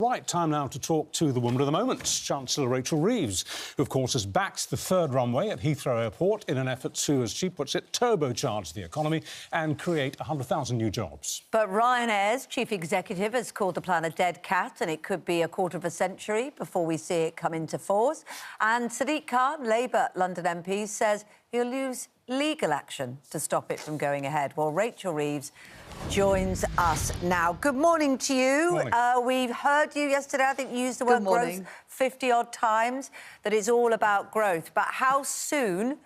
Right, time now to talk to the woman of the moment, Chancellor Rachel Reeves, who, of course, has backed the third runway at Heathrow Airport in an effort to, as she puts it, turbocharge the economy and create 100,000 new jobs. But Ryanair's chief executive has called the plan a dead cat, and it could be a quarter of a century before we see it come into force. And Sadiq Khan, Labour London MP, says he'll use legal action to stop it from going ahead. Well, Rachel Reeves joins us now. Good morning to you. Morning. We heard you yesterday, I think you used the word growth 50-odd times, that it's all about growth. But how soon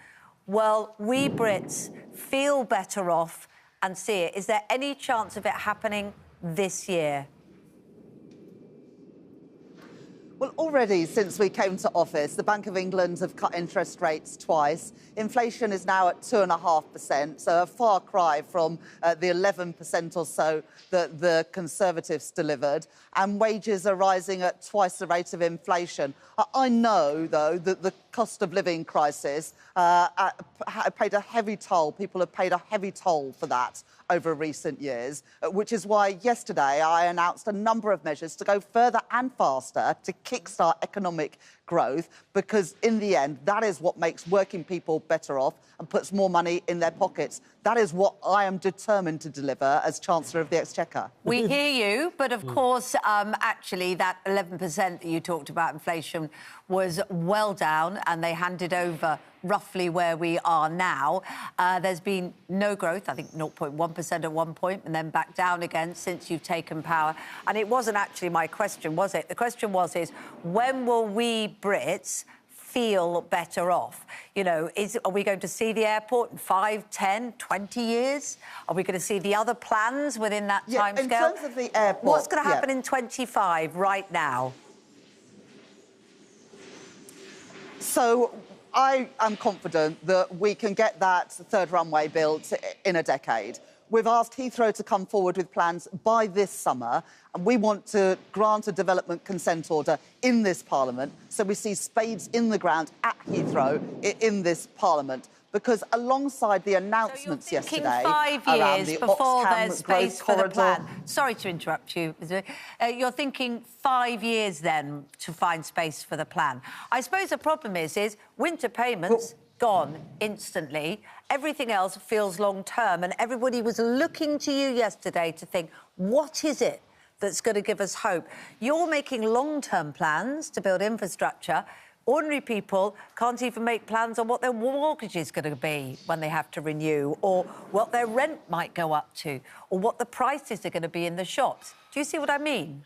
will we Brits feel better off and see it? Is there any chance of it happening this year? Well, already since we came to office, the Bank of England have cut interest rates twice. Inflation is now at 2.5%, so a far cry from the 11% or so that the Conservatives delivered. And wages are rising at twice the rate of inflation. I know, though, that the cost of living crisis paid a heavy toll. People have paid a heavy toll for that over recent years, which is why yesterday I announced a number of measures to go further and faster to kickstart economic growth, because in the end, that is what makes working people better off and puts more money in their pockets. That is what I am determined to deliver as Chancellor of the Exchequer. We hear you, but of course, actually, that 11% that you talked about, inflation, was well down, and they handed over roughly where we are now. There's been no growth, I think 0.1% at one point, and then back down again since you've taken power. And it wasn't actually my question, was it? The question was, when will we Brits feel better off? You know, are we going to see the airport in 5, 10, 20 years? Are we going to see the other plans within that timescale? In terms of the airport... What's going to happen in 25 right now? So I am confident that we can get that third runway built in a decade. We've asked Heathrow to come forward with plans by this summer, and we want to grant a development consent order in this Parliament so we see spades in the ground at Heathrow in this Parliament. Because alongside the announcements yesterday... So you're thinking 5 years before there's space for the plan. Sorry to interrupt you. You're thinking 5 years, then, to find space for the plan. I suppose the problem is winter payments... gone instantly. Everything else feels long-term, and everybody was looking to you yesterday to think, what is it that's going to give us hope? You're making long-term plans to build infrastructure. Ordinary people can't even make plans on what their mortgage is going to be when they have to renew, or what their rent might go up to, or what the prices are going to be in the shops. Do you see what I mean?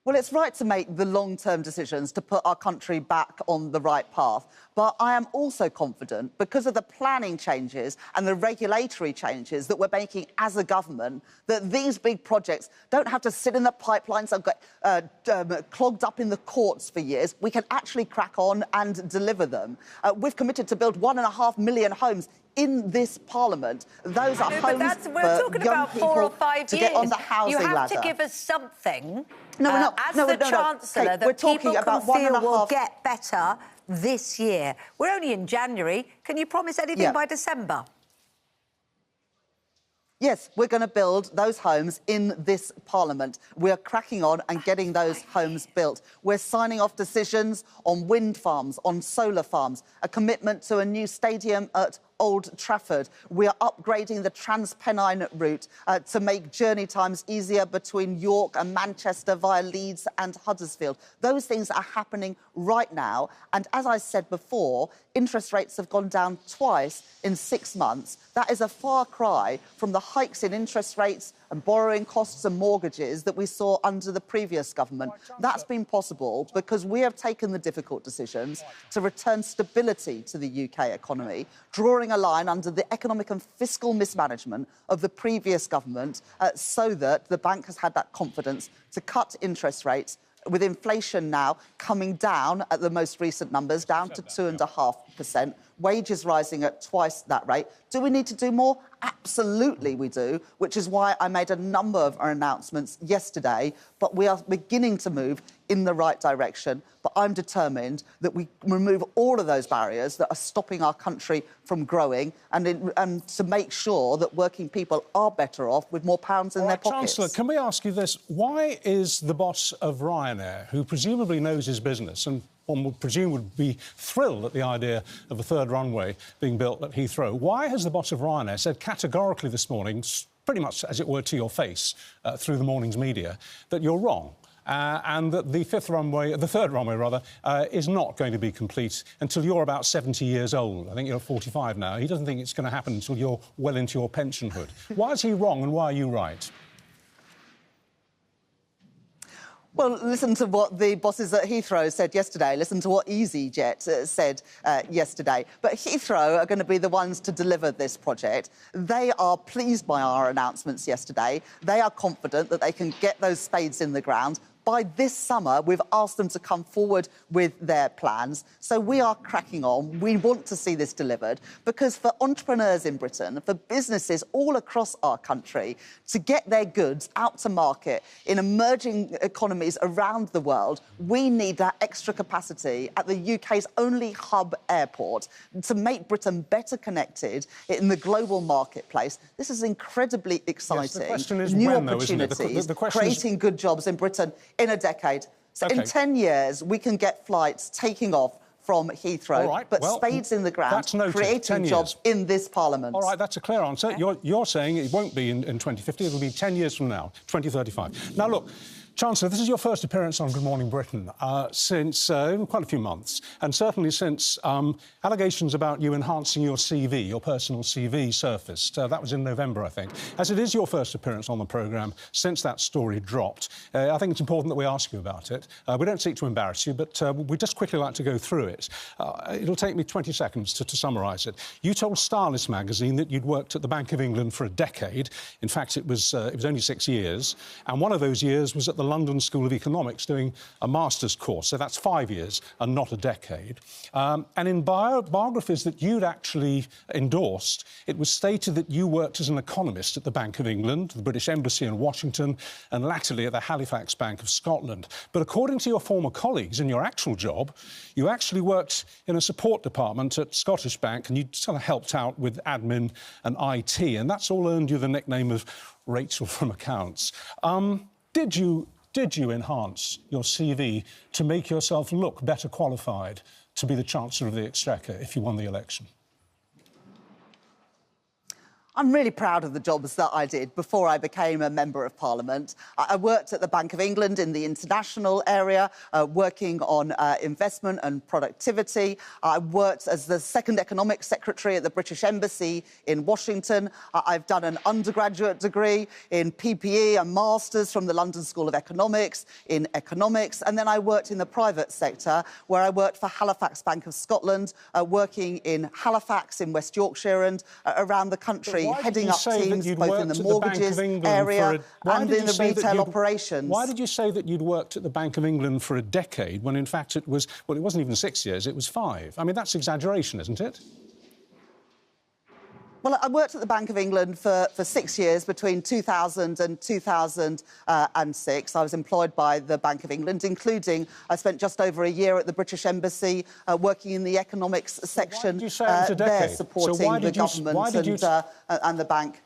Well, it's right to make the long-term decisions to put our country back on the right path. But I am also confident, because of the planning changes and the regulatory changes that we're making as a government, that these big projects don't have to sit in the pipelines and get clogged up in the courts for years. We can actually crack on and deliver them. We've committed to build 1.5 million homes in this Parliament. Those are homes for young people to get on the housing ladder. You have to give us something as the Chancellor that people can feel will get better this year. We're only in January. Can you promise anything by December? Yes, we're going to build those homes in this Parliament. We're cracking on and getting those homes built. We're signing off decisions on wind farms, on solar farms, a commitment to a new stadium at Old Trafford. We are upgrading the Transpennine route to make journey times easier between York and Manchester via Leeds and Huddersfield. Those things are happening right now. And as I said before, interest rates have gone down twice in 6 months. That is a far cry from the hikes in interest rates and borrowing costs and mortgages that we saw under the previous government. That's been possible because we have taken the difficult decisions to return stability to the UK economy, drawing a line under the economic and fiscal mismanagement of the previous government so that the bank has had that confidence to cut interest rates, with inflation now coming down at the most recent numbers, down to 2.5%. wages rising at twice that rate. Do we need to do more? Absolutely we do, which is why I made a number of our announcements yesterday, but we are beginning to move in the right direction. But I'm determined that we remove all of those barriers that are stopping our country from growing and to make sure that working people are better off with more pounds in their pockets. Chancellor, can we ask you this? Why is the boss of Ryanair, who presumably knows his business and one would presume would be thrilled at the idea of a third runway being built at Heathrow, why has the boss of Ryanair said categorically this morning, pretty much as it were to your face through the morning's media, that you're wrong? And that the third runway, is not going to be complete until you're about 70 years old. I think you're 45 now. He doesn't think it's going to happen until you're well into your pensionhood. Why is he wrong and why are you right? Well, listen to what the bosses at Heathrow said yesterday. Listen to what EasyJet said yesterday. But Heathrow are going to be the ones to deliver this project. They are pleased by our announcements yesterday. They are confident that they can get those spades in the ground. By this summer, we've asked them to come forward with their plans. So we are cracking on. We want to see this delivered because for entrepreneurs in Britain, for businesses all across our country, to get their goods out to market in emerging economies around the world, we need that extra capacity at the UK's only hub airport to make Britain better connected in the global marketplace. This is incredibly exciting. Yes, the question is new when, opportunities, though, isn't it? The question creating good jobs in Britain in a decade. So OK. in 10 years, we can get flights taking off from Heathrow, All right, but well, spades in the ground, that's noted. creating jobs in this Parliament. All right, that's a clear answer. Okay. You're saying it won't be in 2050, it'll be 10 years from now, 2035. Now, look, Chancellor, this is your first appearance on Good Morning Britain since quite a few months, and certainly since allegations about you enhancing your CV, your personal CV, surfaced. That was in November, I think. As it is your first appearance on the programme since that story dropped, I think it's important that we ask you about it. We don't seek to embarrass you, but we'd just quickly like to go through it. It'll take me 20 seconds to summarise it. You told Stylist magazine that you'd worked at the Bank of England for a decade. In fact, it was only 6 years, and one of those years was at the London School of Economics doing a master's course, so that's 5 years and not a decade. And in biographies that you'd actually endorsed, it was stated that you worked as an economist at the Bank of England, the British Embassy in Washington, and latterly at the Halifax Bank of Scotland. But according to your former colleagues in your actual job, you actually worked in a support department at Scottish Bank and you sort of helped out with admin and IT, and that's all earned you the nickname of Rachel from Accounts. Did you enhance your CV to make yourself look better qualified to be the Chancellor of the Exchequer if you won the election? I'm really proud of the jobs that I did before I became a Member of Parliament. I worked at the Bank of England in the international area, working on investment and productivity. I worked as the second Economic Secretary at the British Embassy in Washington. I've done an undergraduate degree in PPE, a master's from the London School of Economics in economics. And then I worked in the private sector, where I worked for Halifax Bank of Scotland, working in Halifax in West Yorkshire and around the country, heading up teams both in the mortgages area and in the retail operations. Why did you say that you'd worked at the Bank of England for a decade when, in fact, it was... Well, it wasn't even 6 years, it was 5. I mean, that's exaggeration, isn't it? Well, I worked at the Bank of England for 6 years, between 2000 and 2006. I was employed by the Bank of England, including I spent just over a year at the British Embassy working in the economics section there, supporting the government and the bank.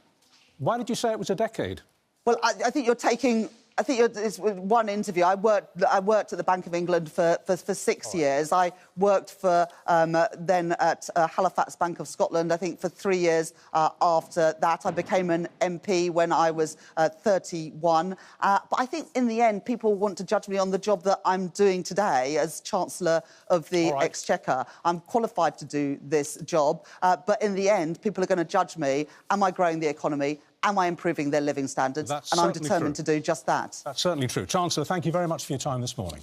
Why did you say it was a decade? Well, I think you're taking... it's one interview. I worked at the Bank of England for 6 years. I worked for then at Halifax Bank of Scotland, I think, for 3 years after that. I became an MP when I was 31. But I think in the end, people want to judge me on the job that I'm doing today as Chancellor of the Exchequer. I'm qualified to do this job. But in the end, people are going to judge me. Am I growing the economy? Am I improving their living standards? And I'm determined to do just that. That's certainly true. Chancellor, thank you very much for your time this morning.